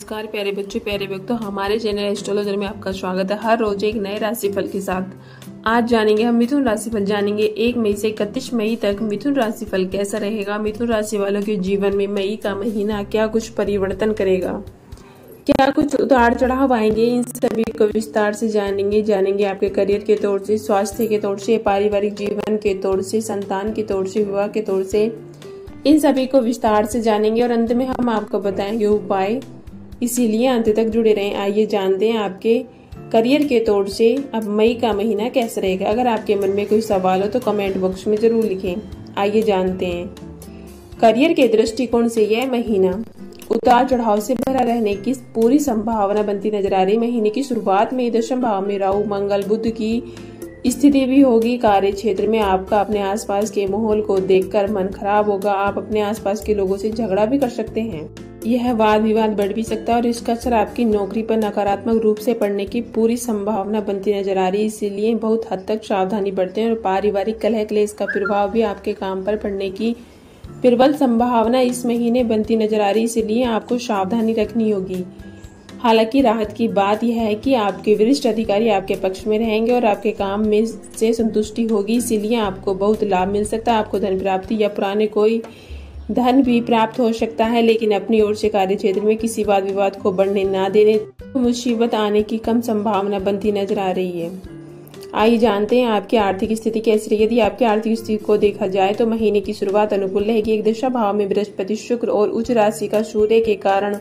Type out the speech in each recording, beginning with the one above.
नमस्कार प्यारे बच्चों, प्यारे भक्तों, हमारे चैनल एस्ट्रोलॉजर में आपका स्वागत है। हर रोज एक नए राशिफल के साथ आज जानेंगे हम मिथुन राशिफल। जानेंगे 1 मई से 31 मई तक मिथुन राशिफल कैसा रहेगा। मिथुन राशि वालों के जीवन में मई का महीना क्या कुछ परिवर्तन करेगा, क्या कुछ उतार चढ़ाव आएंगे, इन सभी को विस्तार से जानेंगे आपके करियर के तौर से, स्वास्थ्य के तौर से, पारिवारिक जीवन के तौर से, संतान के तौर से, विवाह के तौर से, इन सभी को विस्तार से जानेंगे और अंत में हम आपको बताएंगे उपाय, इसीलिए अंत तक जुड़े रहें। आइए जानते हैं आपके करियर के तौर से अब मई का महीना कैसा रहेगा। अगर आपके मन में कोई सवाल हो तो कमेंट बॉक्स में जरूर लिखें। आइए जानते हैं करियर के दृष्टिकोण से यह महीना उतार चढ़ाव से भरा रहने की पूरी संभावना बनती नजर आ रही। महीने की शुरुआत में दशम भाव में राहु मंगल बुध की स्थिति भी होगी। कार्य क्षेत्र में आपका अपने आसपास के माहौल को देखकर मन खराब होगा। आप अपने आसपास के लोगों से झगड़ा भी कर सकते हैं। यह वाद विवाद बढ़ भी सकता है और इसका असर आपकी नौकरी पर नकारात्मक रूप से पड़ने की पूरी संभावना बनती नजर आ रही है। इसीलिए बहुत हद तक सावधानी बरतें और पारिवारिक कलह क्लेश का प्रभाव भी आपके काम पर पड़ने की प्रबल संभावना इस महीने बनती नजर आ रही है। इसलिए आपको सावधानी रखनी होगी। हालांकि राहत की बात यह है कि आपके वरिष्ठ अधिकारी आपके पक्ष में रहेंगे और आपके काम में से संतुष्टि होगी। इसीलिए आपको बहुत लाभ मिल सकता है। आपको धन प्राप्ति या पुराने कोई धन भी प्राप्त हो सकता है, लेकिन अपनी ओर से कार्य क्षेत्र में किसी वाद विवाद को बढ़ने ना देने तो मुसीबत आने की कम संभावना बनती नजर आ रही है। आइए जानते हैं आपकी आर्थिक स्थिति कैसी रहेगी। यदि आपकी आर्थिक स्थिति को देखा जाए तो महीने की शुरुआत अनुकूल रहेगी। एक दशा भाव में बृहस्पति, शुक्र और उच्च राशि का सूर्य के कारण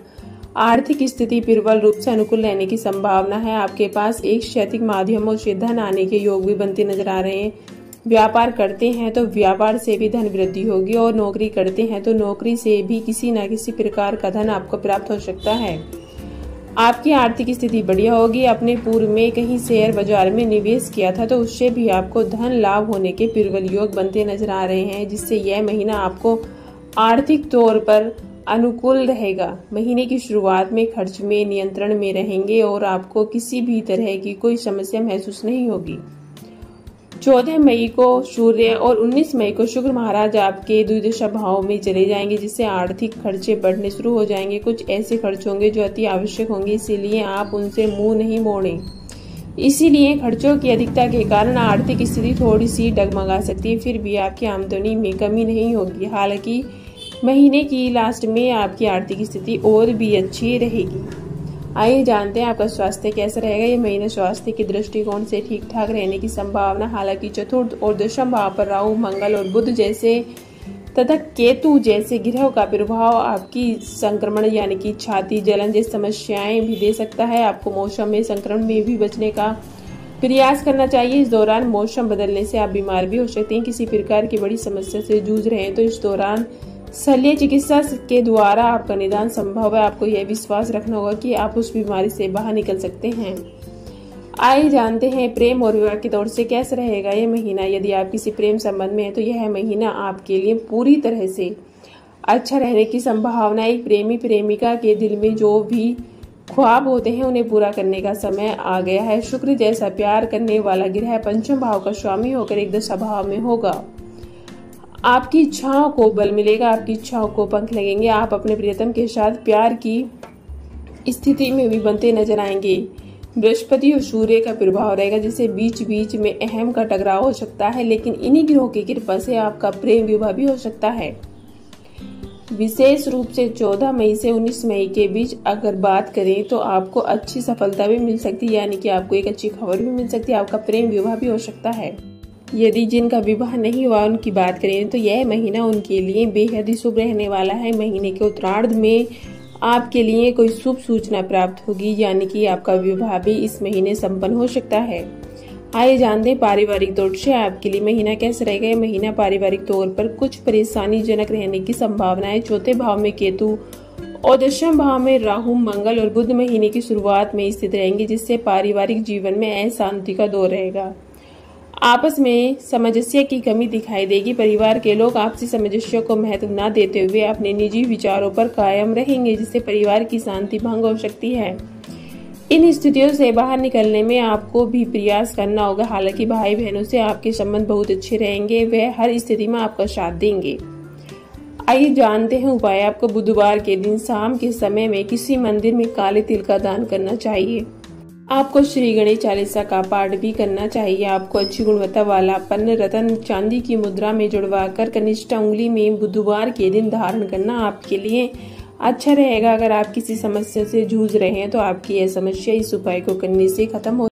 आर्थिक स्थिति प्रबल रूप से अनुकूल रहने की संभावना है। आपके पास एक क्षैतिज माध्यमों से धन आने के योग भी बनते नजर आ रहे हैं। व्यापार करते हैं तो व्यापार से भी धन वृद्धि होगी और नौकरी करते हैं तो नौकरी से भी किसी न किसी प्रकार का धन आपको प्राप्त हो सकता है। आपकी आर्थिक स्थिति बढ़िया होगी। अपने पूर्व में कहीं शेयर बाजार में निवेश किया था तो उससे भी आपको धन लाभ होने के प्रबल योग बनते नजर आ रहे हैं, जिससे यह महीना आपको आर्थिक तौर पर अनुकूल रहेगा। महीने की शुरुआत में खर्च में नियंत्रण में रहेंगे और आपको किसी भी तरह की कोई समस्या महसूस नहीं होगी। 14 मई को सूर्य और 19 मई को शुक्र महाराज आपके द्विदशा भाव में चले जाएंगे, जिससे आर्थिक खर्चे बढ़ने शुरू हो जाएंगे। कुछ ऐसे खर्च होंगे जो अति आवश्यक होंगे, इसीलिए आप उनसे मुंह नहीं मोड़ें। इसीलिए खर्चों की अधिकता के कारण आर्थिक स्थिति थोड़ी सी डगमगा सकती है, फिर भी आपकी आमदनी में कमी नहीं होगी। हालांकि महीने की लास्ट में आपकी आर्थिक स्थिति और भी अच्छी रहेगी। आइए जानते हैं आपका स्वास्थ्य कैसा रहेगा। ये महीना स्वास्थ्य के दृष्टिकोण से ठीक ठाक रहने की संभावना। हालांकि चतुर्थ और दशम भाव पर राहु मंगल और बुध जैसे तथा केतु जैसे ग्रहों का प्रभाव आपकी संक्रमण यानी कि छाती जलन जैसी समस्याएं भी दे सकता है। आपको मौसम में संक्रमण में भी बचने का प्रयास करना चाहिए। इस दौरान मौसम बदलने से आप बीमार भी हो सकते हैं। किसी प्रकार की बड़ी समस्या से जूझ रहे हैं तो इस दौरान शल्य चिकित्सा के द्वारा आपका निदान संभव है। आपको यह विश्वास रखना होगा कि आप उस बीमारी से बाहर निकल सकते हैं। आइए जानते हैं प्रेम और विवाह के तौर से कैसा रहेगा यह महीना। यदि आप किसी प्रेम संबंध में हैं तो यह महीना आपके लिए पूरी तरह से अच्छा रहने की संभावना। एक प्रेमी प्रेमिका के दिल में जो भी ख्वाब होते हैं उन्हें पूरा करने का समय आ गया है। शुक्र जैसा प्यार करने वाला ग्रह पंचम भाव का स्वामी होकर एक दशा भाव में होगा। आपकी इच्छाओं को बल मिलेगा, आपकी इच्छाओं को पंख लगेंगे। आप अपने प्रियतम के साथ प्यार की स्थिति में भी बनते नजर आएंगे। बृहस्पति और सूर्य का प्रभाव रहेगा, जिससे बीच बीच में अहम का टकराव हो सकता है, लेकिन इन्हीं ग्रहों की कृपा से आपका प्रेम विवाह भी हो सकता है। विशेष रूप से 14 मई से 19 मई के बीच अगर बात करें तो आपको अच्छी सफलता भी मिल सकती है, यानी कि आपको एक अच्छी खबर भी मिल सकती है। आपका प्रेम विवाह भी हो सकता है। यदि जिनका विवाह नहीं हुआ उनकी बात करें तो यह महीना उनके लिए बेहद ही शुभ रहने वाला है। महीने के उत्तरार्ध में आपके लिए कोई शुभ सूचना प्राप्त होगी, यानी कि आपका विवाह भी इस महीने संपन्न हो सकता है। आइए जानते हैं पारिवारिक तौर से आपके लिए महीना कैसा रहेगा। यह महीना पारिवारिक तौर पर कुछ परेशानी जनक रहने की संभावना है। चौथे भाव में केतु और दशम भाव में राहु मंगल और बुध महीने की शुरुआत में स्थित रहेंगे, जिससे पारिवारिक जीवन में अशांति का दौर रहेगा। आपस में सामंजस्य की कमी दिखाई देगी। परिवार के लोग आपसी सामंजस्य को महत्व न देते हुए अपने निजी विचारों पर कायम रहेंगे, जिससे परिवार की शांति भंग हो सकती है। इन स्थितियों से बाहर निकलने में आपको भी प्रयास करना होगा। हालांकि भाई बहनों से आपके संबंध बहुत अच्छे रहेंगे, वे हर स्थिति में आपका साथ देंगे। आइए जानते हैं उपाय। आपको बुधवार के दिन शाम के समय में किसी मंदिर में काले तिल का दान करना चाहिए। आपको श्री गणेश चालीसा का पाठ भी करना चाहिए। आपको अच्छी गुणवत्ता वाला पन्न रत्न चांदी की मुद्रा में जुड़वाकर कनिष्ठ उंगली में बुधवार के दिन धारण करना आपके लिए अच्छा रहेगा। अगर आप किसी समस्या से जूझ रहे हैं तो आपकी यह समस्या इस उपाय को करने से खत्म हो